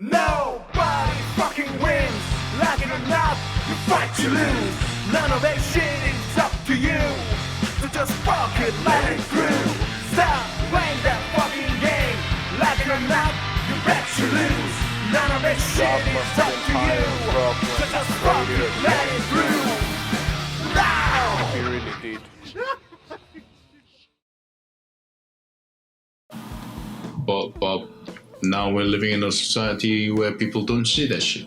Nobody fucking wins. Like it or not, you fight to lose. None of that shit is up to you. So just fuck it, let it through. Stop playing that fucking game. Like it or not, you bet you lose. None of that shit is up to you. So just fuck it, let it through. Now! He really did. But now we're living in a society where people don't see that shit.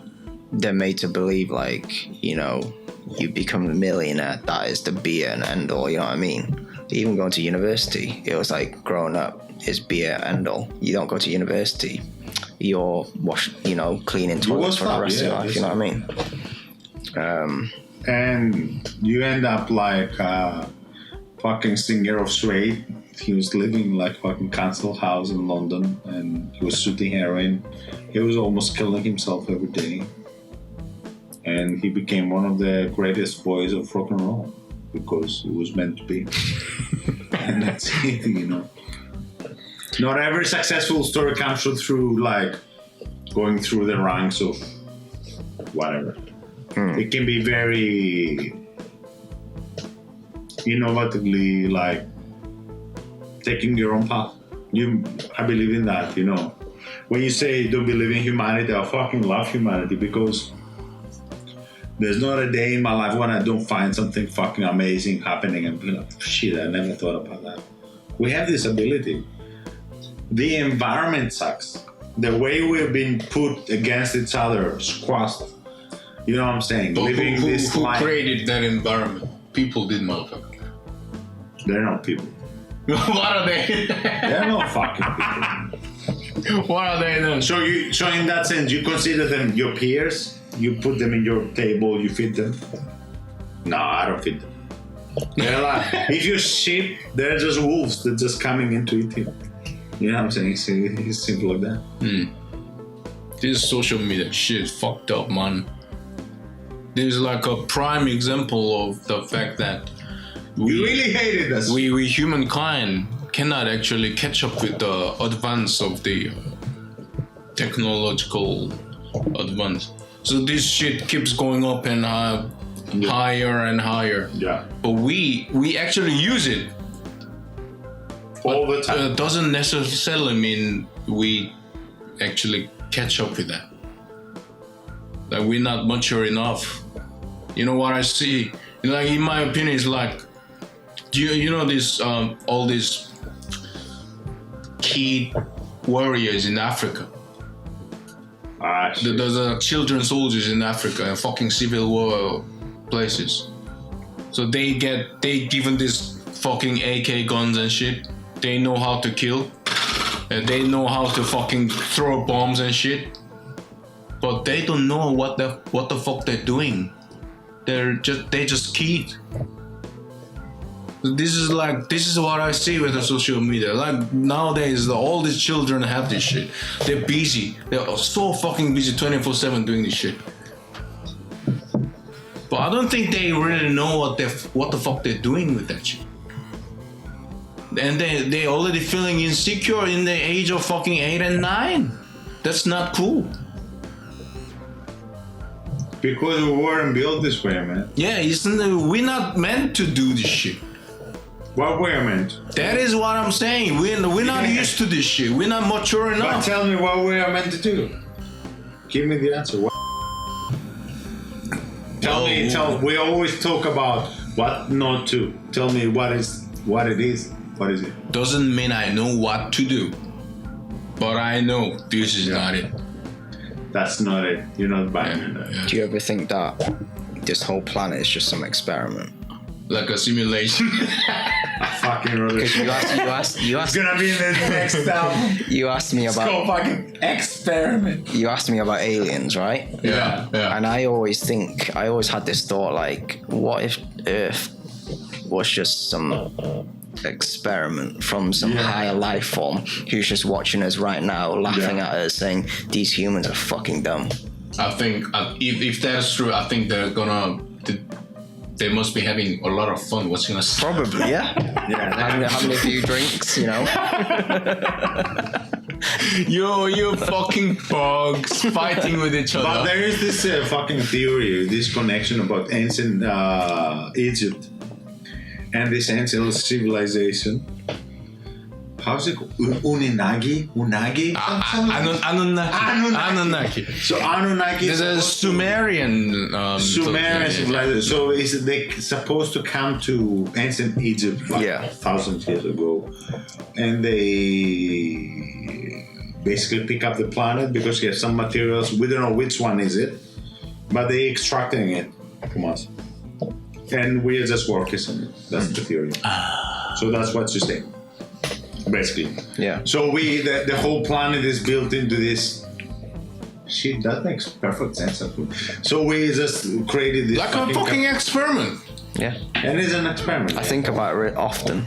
They're made to believe, like, you know, you become a millionaire, that is the be and end all, you know what I mean? Even going to university, it was like growing up is be and all. You don't go to university, you're cleaning toilets for the rest of your life, you know what I mean? And you end up like fucking singer of Suede. He was living in like fucking council house in London and he was shooting heroin. He was almost killing himself every day. And he became one of the greatest boys of rock and roll because it was meant to be. And that's it, you know. Not every successful story comes through like going through the ranks of whatever. It can be very innovatively like taking your own path. I believe in that, you know. When you say don't believe in humanity, I fucking love humanity because there's not a day in my life when I don't find something fucking amazing happening and be like, shit, I never thought about that. We have this ability. The environment sucks. The way we've been put against each other, squashed. You know what I'm saying? But Living who this life. created that environment? People did, motherfucker. They're not people. What are they? They're not fucking people. What are they then? So in that sense, you consider them your peers? You put them in your table, you feed them? No, I don't feed them. They're like, if you're sheep, they're just wolves. They're just coming in to eat you. You know what I'm saying? It's simple like that. This social media shit fucked up, man. This is like a prime example of the fact that We really hated us. we humankind cannot actually catch up with the advance of the technological advance. So this shit keeps going up and higher and higher. Yeah. But we actually use it. All the time. It doesn't necessarily mean we actually catch up with that. Like we're not mature enough. You know what I see? Like in my opinion, it's like you know this all these key warriors in Africa. The children soldiers in Africa and fucking civil war places. So they given this fucking AK guns and shit. They know how to kill. And they know how to fucking throw bombs and shit. But they don't know what the fuck they're doing. They just keyed. This is what I see with the social media. Like nowadays, all these children have this shit. They're busy. They're so fucking busy 24/7 doing this shit. But I don't think they really know what the fuck they're doing with that shit. And they already feeling insecure in the age of fucking 8 and 9. That's not cool. Because we weren't built this way, man. Yeah, we're not meant to do this shit. What we're meant. That is what I'm saying. We're not used to this shit. We're not mature But enough. tell me what we are meant to do. Give me the answer. We always talk about what not to. Tell me what it is. What is it? Doesn't mean I know what to do. But I know this is not it. That's not it. You're not buying that. Do you ever think that this whole planet is just some experiment? Like a simulation. Fucking rubbish. Because you asked It's gonna be in the next album. you asked me It's called about fucking experiment. you asked me about aliens, right? Yeah. And I always had this thought, like, what if Earth was just some experiment from some higher life form who's just watching us right now, laughing at us, saying these humans are fucking dumb. I think if that's true, I think they must be having a lot of fun watching us. Probably, yeah. Yeah. Having a few drinks, you know. You fucking bugs fighting with each But other. there is this fucking theory, this connection about ancient Egypt and this ancient civilization. How's it called? Unagi? Unagi? Anunnaki. So Anunnaki There's a Sumerian. Sumerian civilization. So is they supposed to come to ancient Egypt like Yeah. thousands years ago, and they basically pick up the planet because he has some materials. We don't know which one is it, but they extracting it from us, and we are just workers on it. That's the theory. So that's what you say, basically. Yeah. So the whole planet is built into this. Shit, that makes perfect sense. So we just created this Like a fucking experiment. Yeah. and it's an experiment. I think about it often.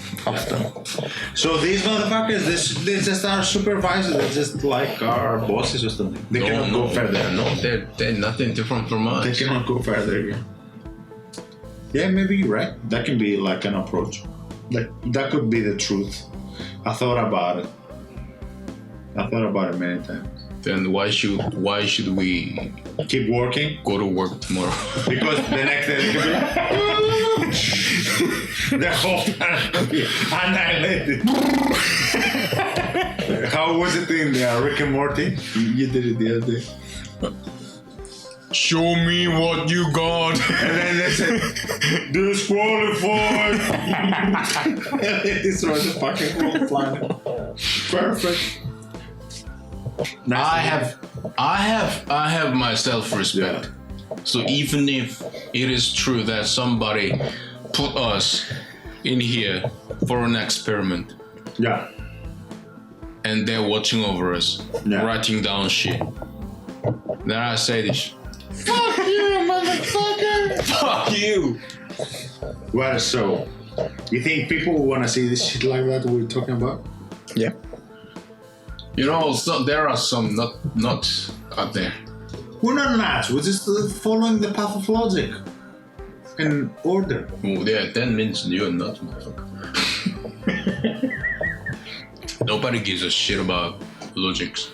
So these motherfuckers, they just are supervisors. They're just like our bosses or something. They cannot go further. No, they're nothing different from us. They cannot go further. Yeah, maybe you're right. That can be like an approach. Like that could be the truth. I thought about it. Many times. Then why should we Keep working go to work tomorrow? because the next day they could be like, the whole planet could be annihilated. How was it in Rick and Morty? You did it the other day. Show me what you got. And then they said, disqualified. And they destroyed the fucking whole planet. Perfect. I have my self-respect. So even if it is true that somebody put us in here for an experiment Yeah. and they're watching over us, Yeah. writing down shit, then I say this. Fuck you, motherfucker. Fuck you. Well, so, you think people want to see this shit like that we're talking about? Yeah. You know, there are some nuts out there. We're not nuts. We're just following the path of logic and order. Oh, yeah, that means you're nuts, motherfucker. Nobody gives a shit about logics.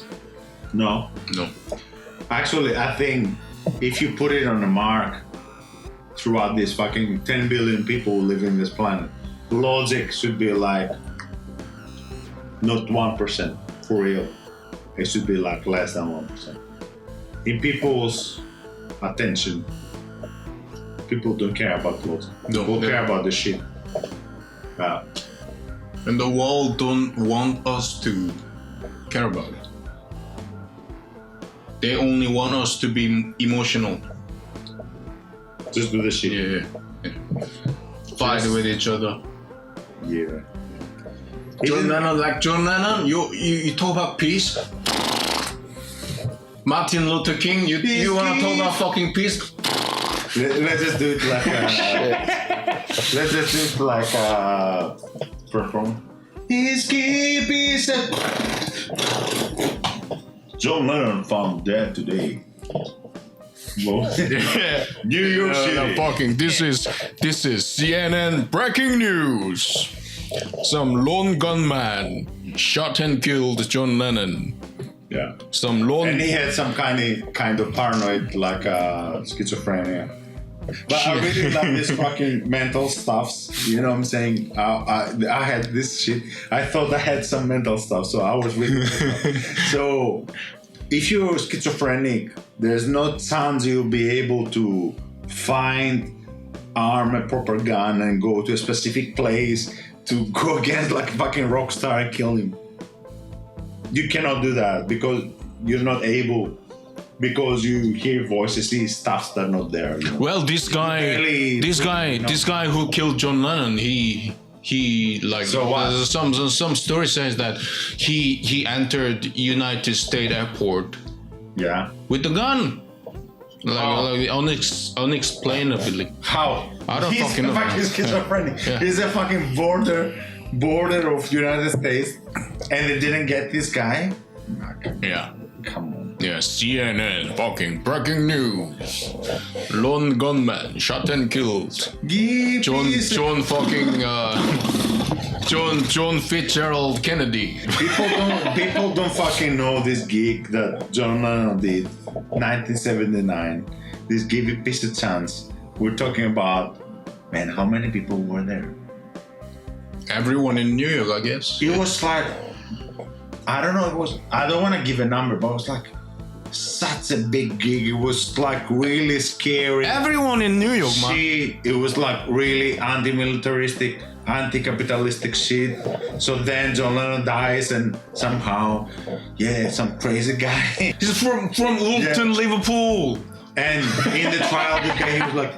No. No. Actually, I think if you put it on a mark throughout these fucking 10 billion people who live in this planet, logic should be like not 1% for real. It should be like less than 1%. In people's attention, people don't care about logic. No, People they- care about the shit. And the world don't want us to care about it. They only want us to be emotional. Just do the shit. Yeah. Fight with each other. Yeah. John Lennon, you talk about peace. Martin Luther King, you wanna talk about fucking peace? Let's just do it like let's just do it like perform. His keep said John Lennon found dead today. New York City. Fucking this is CNN breaking news. Some lone gunman shot and killed John Lennon. Yeah. Some lone And he had some kind of paranoid, like schizophrenia. But I really love this fucking mental stuffs. You know what I'm saying? I had this shit. I thought I had some mental stuff, so I was really. So, if you're schizophrenic, there's no chance you'll be able to arm a proper gun and go to a specific place to go against like a fucking rock star and kill him. You cannot do that because you're not able. Because you hear voices, see stuffs that are not there. You know? Well, this guy who killed John Lennon, he like So what? some story says that he entered United States airport Yeah. with the gun, like unexplainably. How? I don't He's fucking know. fucking schizophrenic. Yeah. He's a fucking border of United States, and they didn't get this guy. Yeah. Come on. Yeah, CNN fucking breaking news. Lone gunman shot and killed. John fucking John Fitzgerald Kennedy. People don't fucking know this gig that John Lennon did, 1979. This Give You Peace a Chance. We're talking about, man, how many people were there? Everyone in New York, I guess. It was like, I don't know, I don't want to give a number, but it was like such a big gig. It was like really scary. Everyone in New York, man. It was like really anti-militaristic, anti-capitalistic shit. So then John Lennon dies and somehow, some crazy guy. He's from Luton, Liverpool. And in the trial, the guy, he was like,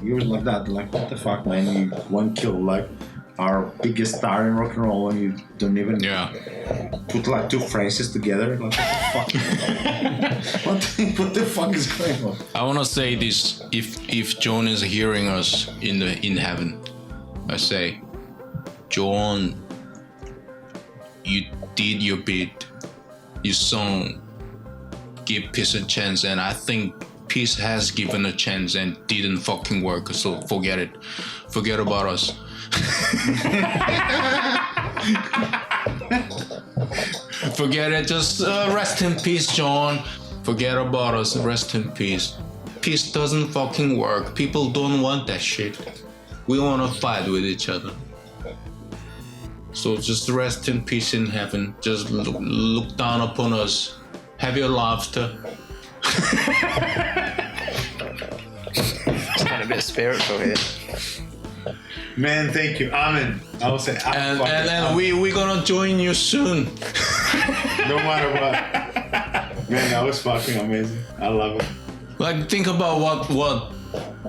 he was like that, like, what the fuck, man? You one kill like our biggest star in rock and roll, and you don't even put like two phrases together. Like, what the fuck? what the fuck is going on? I wanna say this: if John is hearing us in heaven, I say, John, you did your bit. You sung "Give Peace a Chance," and I think peace has given a chance and didn't fucking work. So forget it. Forget about us. Forget it. Just rest in peace, John. Forget about us. Rest in peace. Peace doesn't fucking work. People don't want that shit. We want to fight with each other. So just rest in peace in heaven. Just look down upon us. Have your laughter. It's kind of a bit spiritual here. Man, thank you. Amen. I will say And we're gonna join you soon. no matter what. Man, that was fucking amazing. I love it. Like, think about what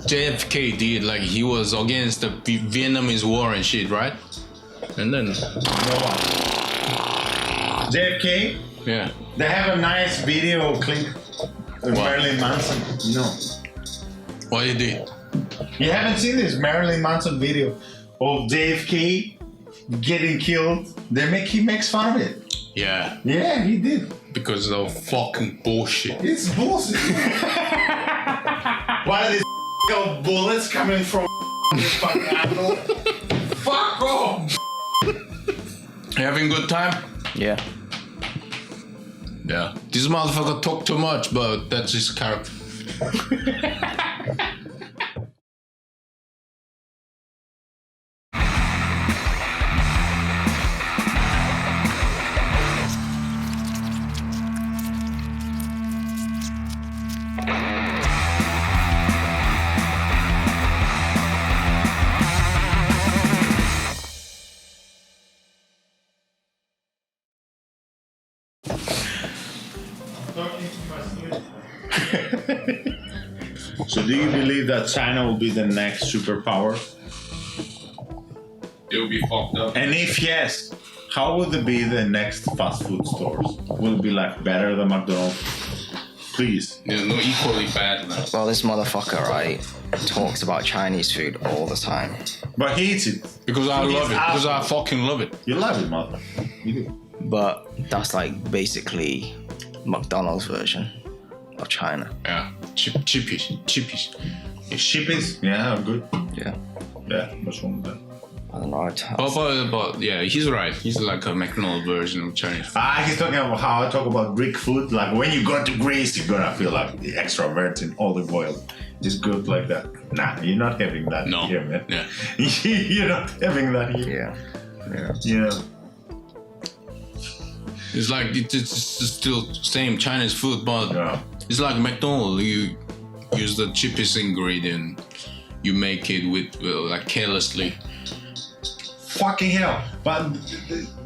JFK did. Like, he was against the Vietnamese war and shit, right? And then JFK? Yeah. They have a nice video clip of Marilyn Manson. No. What he did? You haven't seen this Marilyn Manson video of JFK getting killed? He makes fun of it. Yeah. Yeah, he did. Because of fucking bullshit. It's bullshit. Why are these bullets coming from this fucking angle? Fuck off! Having good time? Yeah. Yeah. This motherfucker talk too much, but that's his character. So do you believe that China will be the next superpower? It'll be fucked up. And if yes, how will it be the next fast food stores? Will it be like better than McDonald's? Please. Yeah, no, equally bad, man. Well, this motherfucker, right, talks about Chinese food all the time. But he eats it. Because I love it. Because I fucking love it. You love it, mother. You do. But that's like basically McDonald's version of China. Yeah. Chippies. Shippies? Yeah, good. Yeah. Yeah, what's wrong with that? I don't know. But yeah, he's right. He's like a McDonald's version of Chinese food. He's talking about how I talk about Greek food. Like when you go to Greece, you're gonna feel like the extra virgin olive oil. It's good like that. Nah, you're not having that here, man. Yeah. You're not having that here. Yeah. It's like it's still same Chinese food, but it's like McDonald's. You use the cheapest ingredient. You make it with like carelessly. Fucking hell! But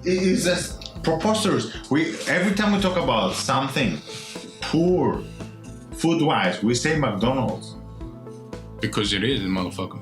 it's just preposterous. Every time we talk about something poor, food-wise, we say McDonald's. Because it is, motherfucker.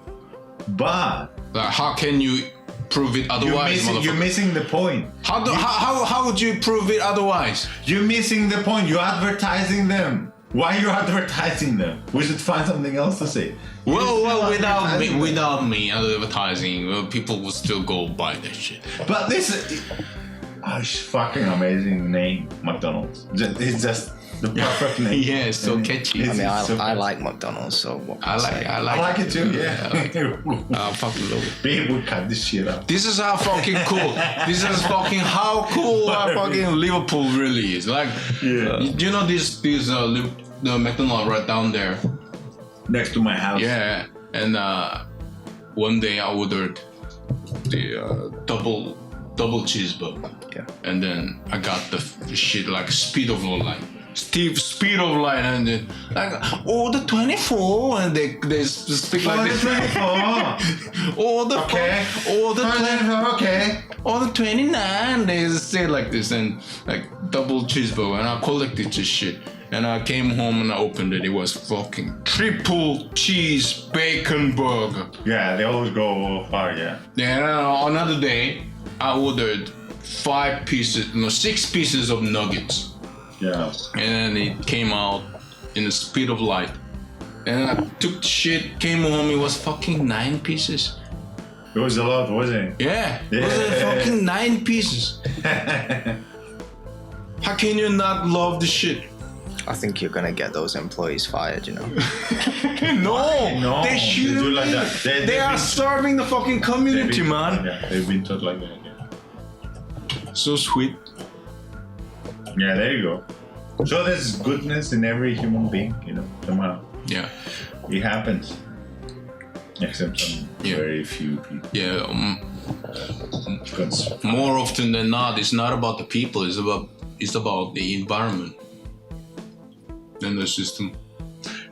But like, how can you prove it otherwise, you're missing the point. How would you prove it otherwise? You're missing the point. You're advertising them. Why are you advertising them? We should find something else to say. Well, without me advertising, people will still go buy that shit. But this is fucking amazing name, McDonald's. It's just The perfect name. Yeah, it's so catchy. I mean, It's so I like McDonald's, so what can I like it too, yeah. I fucking love it. Babe would cut this shit up. This is how fucking cool. This is fucking how cool fucking Liverpool really is. Like, you know this the McDonald's right down there. Next to my house. Yeah, and one day I ordered the double cheeseburger. Yeah. And then I got the shit like speed of light. Speed of light, and then like order 24, and they speak like this. 24. Order Okay. Order 24, okay. Order 29. They say like this, and like double cheeseburger, and I collected this shit. And I came home and I opened it. It was fucking triple cheese bacon burger. Yeah, they always go far, yeah. Then another day, I ordered 6 pieces of nuggets. Yeah. And then it came out in the speed of light. And I took the shit, came home, it was fucking 9 pieces. It was a lot, wasn't it? Yeah, it was fucking 9 pieces. How can you not love the shit? I think you're gonna get those employees fired, you know. No, they They shouldn't do like be. that. They are starving the fucking community, man. Yeah, they've been taught like that, yeah. So sweet. Yeah, there you go. So there's goodness in every human being, you know, somehow. Yeah, It happens. Except some very few people. yeah. Because More often than not, it's not about the people. It's about the environment and the system.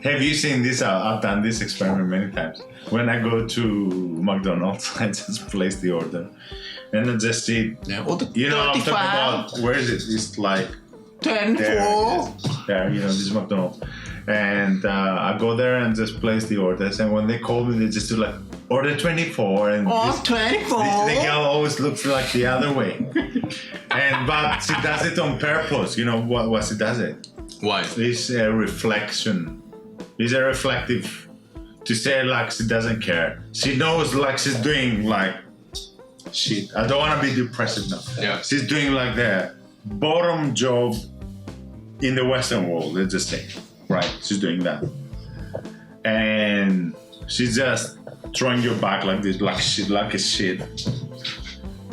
have you seen this? I've done this experiment many times. When I go to McDonald's, I just place the order. And I just see, Yeah, or the you know, I'm 35, talking about, where is it? It's like, 10, there, 4. there, you know, this is McDonald's. And I go there and just place the orders. And when they call me, they just do like, order 24. And Oh, 24. the girl always looks like the other way. But she does it on purpose. You know what she does it? Why? It's a reflection. It's a reflective to say like she doesn't care. She knows like she's doing like shit. I don't want to be depressive now. Yeah. She's doing like the bottom job in the Western world, let's just say. Right? She's doing that. And she's just throwing you back like this, like shit, like a shit.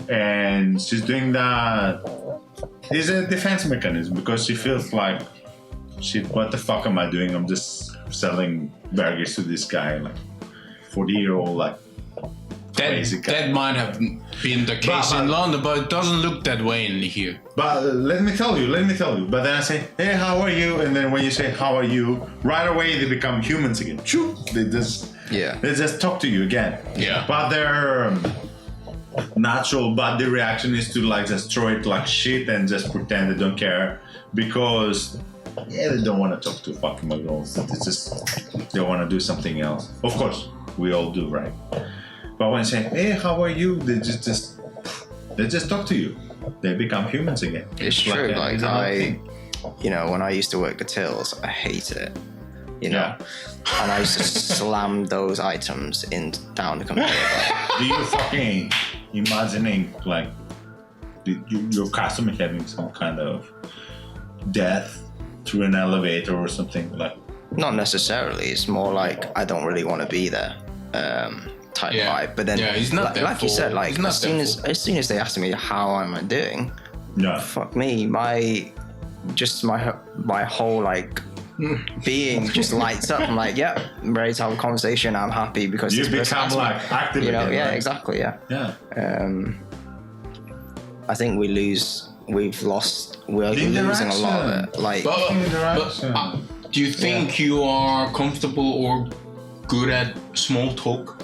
And she's doing that. It's a defense mechanism because she feels like, shit, what the fuck am I doing? I'm just selling burgers to this guy, like 40-year-old, like crazy guy. That might have been the case in London, but it doesn't look that way in here. But let me tell you. But then I say, hey, how are you? And then when you say, how are you? Right away they become humans again. Choo! They just talk to you again. Yeah. But their natural body reaction is to like just throw it like shit and just pretend they don't care because they don't want to talk to fucking McDonald's. They want to do something else. Of course, we all do, right? But when you say, hey, how are you? They just talk to you. They become humans again. It's true. Like when I used to work at Tills, I hate it. You know, and I used to slam those items down the conveyor belt. Do you fucking imagining like your customer having some kind of death through an elevator or something like? Not necessarily. It's more like I don't really want to be there. Type vibe. But then, it's not like you said, like as soon as they asked me how am I doing, fuck me, my whole like being just lights up. I'm like, I'm ready to have a conversation. I'm happy because you this person become asked like me. active. You know, again, right? exactly, Yeah. I think we're losing a lot of it. Like, But do you think you are comfortable or good at small talk?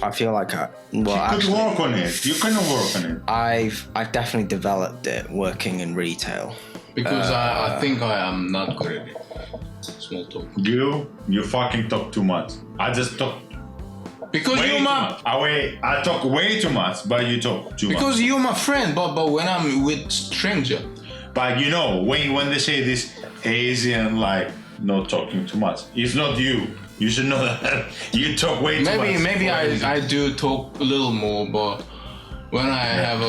I feel like You could work on it. You can work on it. I've definitely developed it working in retail. Because I think I am not good at it. Small talk. You fucking talk too much. I just talk Because way you're too my much. I talk way too much, but you talk too much. because you're my friend, but when I'm with stranger. But you know, when they say this Asian like not talking too much, it's not you. You should know that you talk way too much. Maybe I do talk a little more, but when I have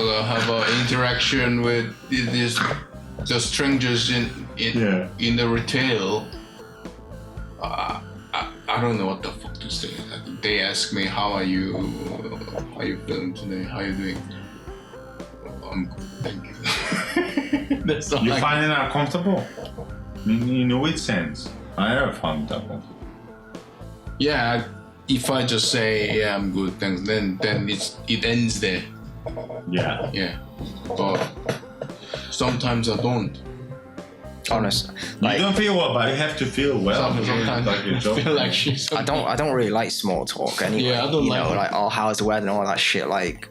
a interaction with this the strangers in the retail. I don't know what the fuck to say. They ask me, "How are you? How are you feeling today? How are you doing?" I'm good, thank you. That's all. You find it uncomfortable? In which sense? I never found it uncomfortable. Yeah, if I just say, "Yeah, I'm good, thanks," then it ends there. Yeah. Yeah, but sometimes I don't. Honest, You don't feel well, but you have to feel well. Sometimes Like your job. I feel like shit. I don't really like small talk anyway. Yeah, I don't you like know, it. like, oh, how's the weather and all that shit. Like,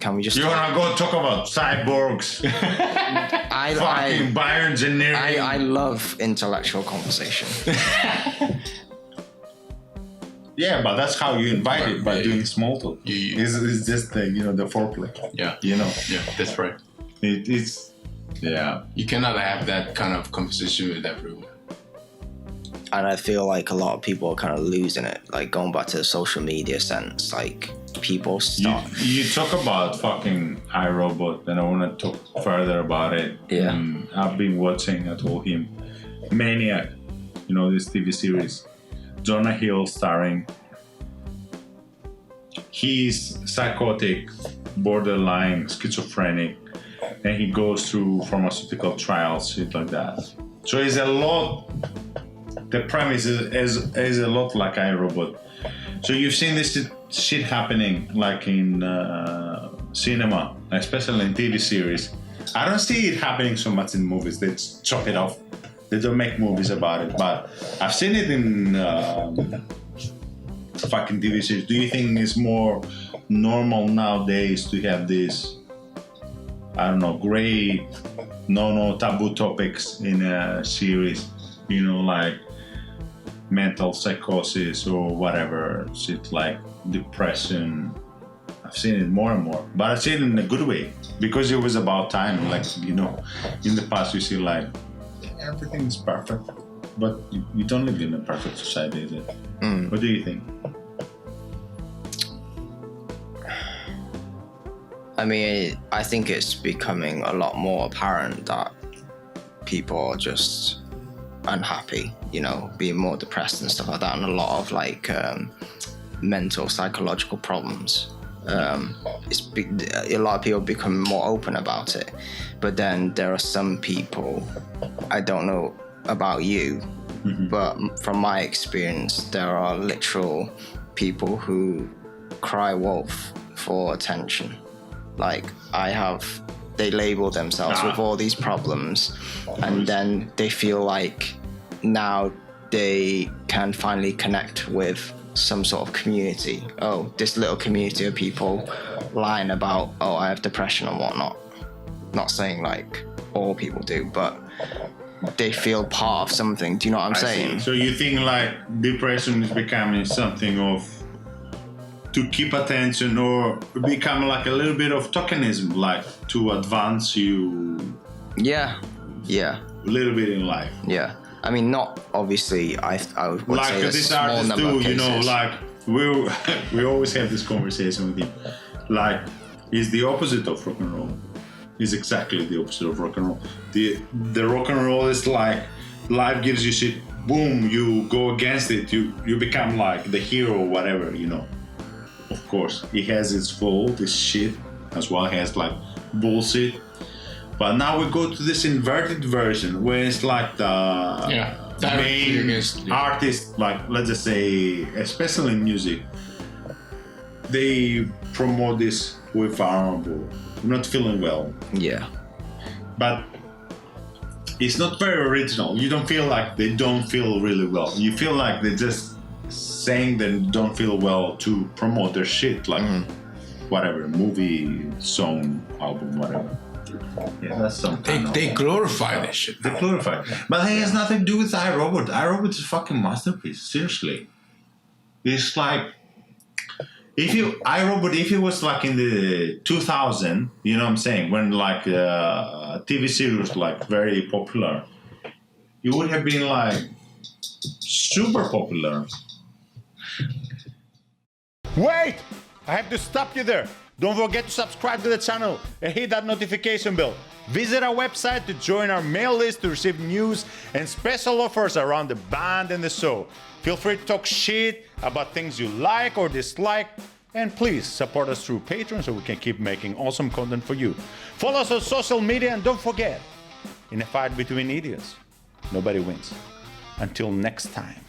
can we just? You wanna go talk about cyborgs, fucking bioengineering? I love intellectual conversation. Yeah, but that's how you invite it, by doing small talk. Yeah. It's just the the foreplay. Yeah, You know, yeah, that's right. it's yeah. You cannot have that kind of conversation with everyone. And I feel like a lot of people are kind of losing it. Like, going back to the social media sense, like, people start. You talk about fucking iRobot, and I want to talk further about it. Yeah. I've been watching, I told him, Maniac, this TV series. Jonah Hill starring. He's psychotic, borderline schizophrenic, and he goes through pharmaceutical trials, shit like that. So it's a lot. The premise is a lot like iRobot. So you've seen this shit happening, like in cinema, especially in TV series. I don't see it happening so much in movies. They just chop it off. They don't make movies about it, but I've seen it in fucking TV series. Do you think it's more normal nowadays to have this, I don't know, great, no taboo topics in a series? Like mental psychosis or whatever, shit like depression. I've seen it more and more, but I've seen it in a good way because it was about time. Like, in the past you see like everything is perfect, but you don't live in a perfect society, is it? What do you think? I mean, I think it's becoming a lot more apparent that people are just unhappy, being more depressed and stuff like that, and a lot of like mental, psychological problems. A lot of people become more open about it, but then there are some people, I don't know about you, but from my experience, there are literal people who cry wolf for attention. Like, they label themselves with all these problems, and then they feel like now they can finally connect with some sort of community. Oh, this little community of people lying about, oh, I have depression and whatnot. Not saying like all people do, but they feel part of something. Do you know what I'm saying? See. So you think like depression is becoming something of to keep attention, or become like a little bit of tokenism, like to advance you Yeah. a little bit in life? Yeah. I mean, not obviously. I would Like say a this small artist number too, of cases. like we always have this conversation with him. Like, he's the opposite of rock and roll. He's exactly the opposite of rock and roll. The rock and roll is like life gives you shit, boom, you go against it, you become like the hero or whatever, Of course, he has his fault, his shit, as well as like bullshit. But now we go to this inverted version where it's like the main artist, like, let's just say, especially in music, they promote this with vulnerable, not feeling well. Yeah. But it's not very original. You don't feel like they don't feel really well. You feel like they're just saying they don't feel well to promote their shit, like whatever, movie, song, album, whatever. Yeah, that's something. They glorify this shit. They glorify. But it has nothing to do with iRobot. iRobot is a fucking masterpiece, seriously. It's like, if it was like in the 2000, you know what I'm saying, when like TV series like very popular, it would have been like super popular. Wait! I have to stop you there. Don't forget to subscribe to the channel and hit that notification bell. Visit our website to join our mail list to receive news and special offers around the band and the show. Feel free to talk shit about things you like or dislike. And please support us through Patreon so we can keep making awesome content for you. Follow us on social media and don't forget, in a fight between idiots, nobody wins. Until next time.